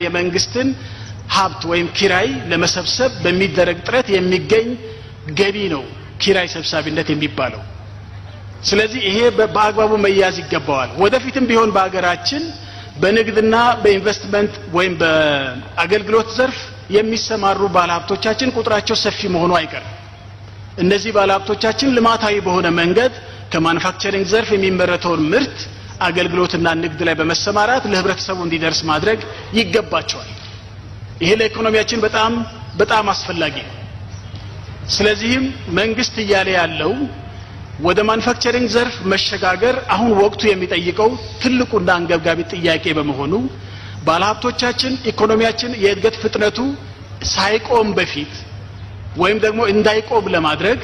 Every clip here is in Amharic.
የመንግስትን ሀብት ወይም ኪራይ ለመሰብሰብ በሚደረግ ጥረት የሚገኝ ገቢ ነው ኪራይ ሰብሳቢነት የሚባለው። ስለዚህ ይሄ በአግባቡ መያዝ ይገባዋል። ወደፊትም ቢሆን በአገራችን በንግድና በኢንቨስትመንት ወይም በአገልግሎት ዘርፍ የሚሰማሩ ባለሀብቶቻችን ቁጥራቸው ሰፊ መሆኑ አይቀርም። እነዚህ ባለሀብቶቻችን ልማታዊ በሆነ መንገድ ከማኑፋክቸሪንግ ዘርፍ የሚመረተውን ምርት አገልግሎትና ንግድ ላይ በመሰማራት ለህብረተሰቡ እንዲደርስ ማድረግ ይገባቸዋል። ይሄ ለኢኮኖሚያችን በጣም አስፈላጊ ነው። ስለዚህም መንግስት እያለ ያለው ወደ ማኑፋክቸሪንግ ዘርፍ መሸጋገር አሁን ወቅቱ የሚጠይቀው ትልቁና አንገብጋቢ ጥያቄ በመሆኑ ባለሀብቶቻችን ኢኮኖሚያችን የእድገት ፍጥነቱ ሳይቆም በፊት ወይም ደግሞ እንዳይቆም ለማድረግ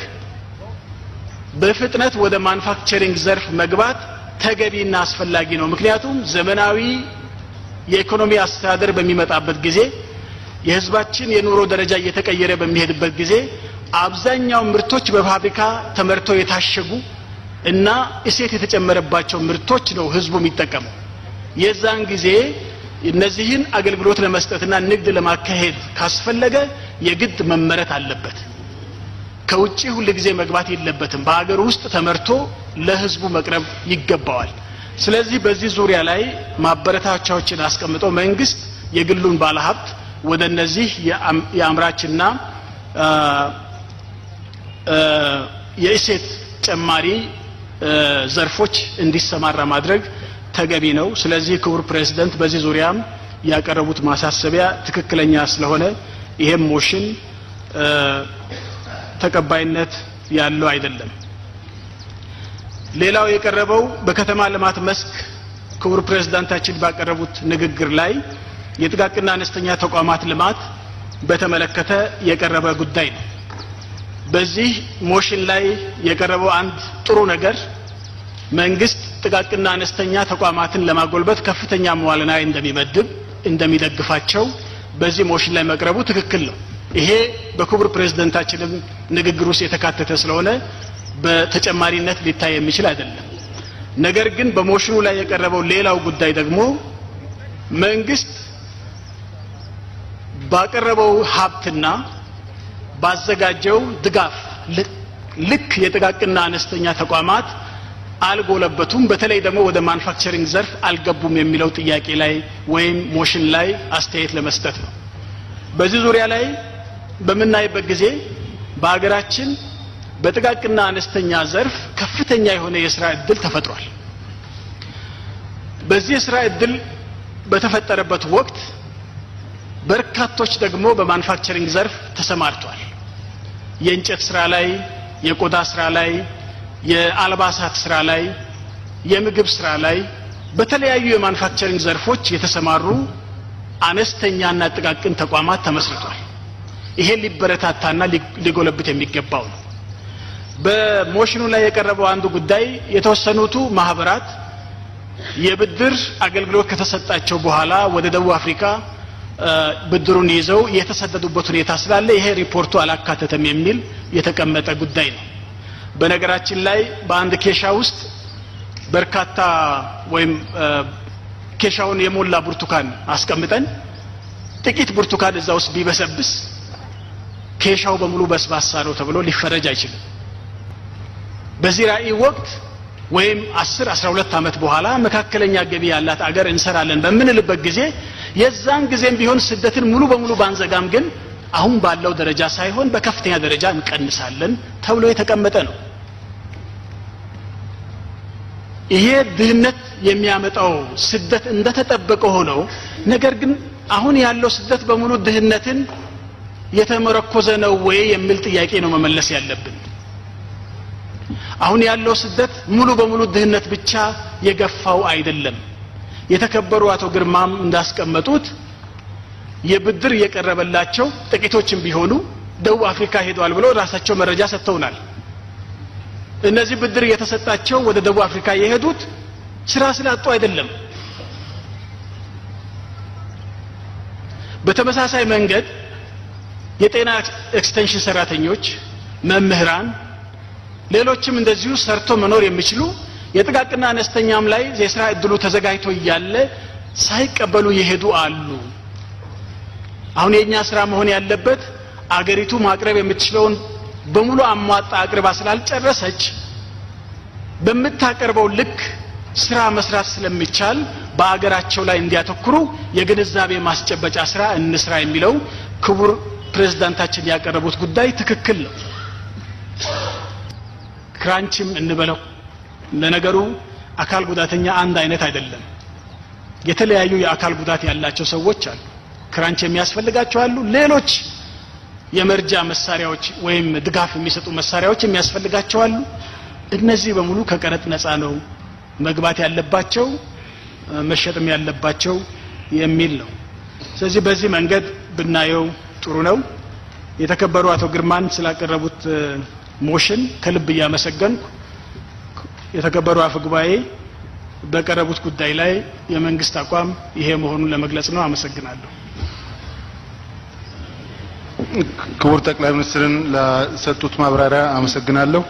በፍጥነት ወደ ማኑፋክቸሪንግ ዘርፍ መግባት ተገቢና አስፈላጊ ነው። ምክንያቱም ዘመናዊ የኢኮኖሚ አስተዳደር በሚመጣበት ጊዜ የህዝባችን የኑሮ ደረጃ እየተቀየረ በሚሄድበት ጊዜ አብዛኛው ምርቶች በፋብሪካ ተመርተው የታሸጉ እና እሴት የተጨመረባቸው ምርቶች ነው ህዝቡ የሚጠቀመው። የዛን ጊዜ እነዚህን አገልግሎት ለመስጠትና ንግድ ለማካሄድ ካስፈለገ የግድ መመረት አለበት። ከውጪ ሁሉ ጊዜ መግባት የለበትም። በአገር ውስጥ ተመርቶ ለህዝቡ መቅረብ ይገባዋል። ስለዚህ በዚህ ዙሪያ ላይ ማበረታቻዎችን አስቀምጦ መንግስት የግሉን ባለሀብት ወደ እነዚህ የአምራችና የእሴት ጨማሪ ዘርፎች እንዲሰማራ ማድረግ ተገቢ ነው። ስለዚህ ክቡር ፕሬዝዳንት በዚህ ዙሪያም ያቀረቡት ማሳሰቢያ ትክክለኛ ስለሆነ ይሄም ሞሽን ተቀባይነት ያለው አይደለም። ሌላው የቀረበው በከተማ ልማት መስክ ክቡር ፕሬዝዳንታችን ባቀረቡት ንግግር ላይ የጥቃቅንና አነስተኛ ተቋማት ልማት በተመለከተ የቀረበ ጉዳይ ነው። በዚህ ሞሽን ላይ የቀረበው አንድ ጥሩ ነገር መንግስት ጥቃቅንና አነስተኛ ተቋማትን ለማጎልበት ከፍተኛ መዋዕለ ንዋይ እንደሚደግፋቸው በዚህ ሞሽን ላይ መቅረቡ ትክክል ነው። ይሄ በክቡር ፕሬዝዳንታችንም ንግግር ውስጥ የተካተተ ስለሆነ በተጨማሪነት ሊታይ የሚችል አይደለም። ነገር ግን በሞሽኑ ላይ የቀረበው ሌላው ጉዳይ ደግሞ መንግስት ባቀረበው ሀብትና ባዘጋጀው ድጋፍ ልክ የጥቃቅንና አነስተኛ ተቋማት አልጎለበቱም፣ በተለይ ደግሞ ወደ ማኑፋክቸሪንግ ዘርፍ አልገቡም የሚለው ጥያቄ ላይ ወይም ሞሽን ላይ አስተያየት ለመስጠት ነው። በዚህ ዙሪያ ላይ በምናይበት ጊዜ በአገራችን በጥቃቅንና አነስተኛ ዘርፍ ከፍተኛ የሆነ የሥራ ዕድል ተፈጥሯል። በዚህ የሥራ ዕድል በተፈጠረበት ወቅት በርካቶች ደግሞ በማኑፋክቸሪንግ ዘርፍ ተሰማርተዋል። የእንጨት ስራ ላይ፣ የቆዳ ስራ ላይ፣ የአልባሳት ስራ ላይ፣ የምግብ ስራ ላይ በተለያዩ የማኑፋክቸሪንግ ዘርፎች የተሰማሩ አነስተኛና ጥቃቅን ተቋማት ተመስርቷል። ይሄ ሊበረታታና ሊጎለብት የሚገባው ነው። በሞሽኑ ላይ የቀረበው አንዱ ጉዳይ የተወሰኑቱ ማህበራት የብድር አገልግሎት ከተሰጣቸው በኋላ ወደ ደቡብ አፍሪካ ብድሩን ይዘው የተሰደዱበት ሁኔታ ስላለ ይሄ ሪፖርቱ አላካተተም የሚል የተቀመጠ ጉዳይ ነው። በነገራችን ላይ በአንድ ኬሻ ውስጥ በርካታ ወይም ኬሻውን የሞላ ብርቱካን አስቀምጠን ጥቂት ብርቱካን እዛ ውስጥ ቢበሰብስ ኬሻው በሙሉ በስባሳ ነው ተብሎ ሊፈረጅ አይችልም። በዚህ ራዕይ ወቅት ወይም 10-12 ዓመት በኋላ መካከለኛ ገቢ ያላት አገር እንሰራለን በምንልበት ጊዜ የዛን ጊዜም ቢሆን ስደትን ሙሉ በሙሉ ባንዘጋም ግን አሁን ባለው ደረጃ ሳይሆን በከፍተኛ ደረጃ እንቀንሳለን ተብሎ የተቀመጠ ነው። ይሄ ድህነት የሚያመጣው ስደት እንደተጠበቀ ሆኖ ነገር ግን አሁን ያለው ስደት በሙሉ ድህነትን የተመረኮዘ ነው ወይ የሚል ጥያቄ ነው መመለስ ያለብን። አሁን ያለው ስደት ሙሉ በሙሉ ድህነት ብቻ የገፋው አይደለም። የተከበሩ አቶ ግርማም እንዳስቀመጡት የብድር የቀረበላቸው ጥቂቶችም ቢሆኑ ደቡብ አፍሪካ ሄደዋል ብለው ራሳቸው መረጃ ሰጥተውናል። እነዚህ ብድር የተሰጣቸው ወደ ደቡብ አፍሪካ የሄዱት ስራ ስላጡ አይደለም። በተመሳሳይ መንገድ የጤና ኤክስቴንሽን ሰራተኞች፣ መምህራን፣ ሌሎችም እንደዚሁ ሰርቶ መኖር የሚችሉ የጥቃቅንና አነስተኛም ላይ የሥራ ዕድሉ ተዘጋጅቶ እያለ ሳይቀበሉ የሄዱ አሉ። አሁን የኛ ስራ መሆን ያለበት አገሪቱ ማቅረብ የምትችለውን በሙሉ አሟጣ አቅርባ ስላልጨረሰች በመታቀርበው ልክ ስራ መስራት ስለሚቻል በአገራቸው ላይ እንዲያተኩሩ የግንዛቤ ማስጨበጫ ስራ እንስራ የሚለው ክቡር ፕሬዝዳንታችን ያቀረቡት ጉዳይ ትክክል ነው። ክራንችም እንበለው ለነገሩ አካል ጉዳተኛ አንድ አይነት አይደለም። የተለያዩ የአካል ጉዳት ያላቸው ሰዎች አሉ። ክራንች የሚያስፈልጋቸው አሉ። ሌሎች የመርጃ መሳሪያዎች ወይም ድጋፍ የሚሰጡ መሳሪያዎች የሚያስፈልጋቸው አሉ። እነዚህ በሙሉ ከቀረጥ ነፃ ነው መግባት ያለባቸው መሸጥም ያለባቸው የሚል ነው። ስለዚህ በዚህ መንገድ ብናየው ጥሩ ነው። የተከበሩ አቶ ግርማን ስላቀረቡት ሞሽን ከልብ ያመሰገንኩ። የተከበሩ አፈ ጉባኤ በቀረቡት ጉዳይ ላይ የመንግስት አቋም ይሄ መሆኑን ለመግለጽ ነው። አመሰግናለሁ። ክቡር ጠቅላይ ሚኒስትርን ለሰጡት ማብራሪያ አመሰግናለሁ።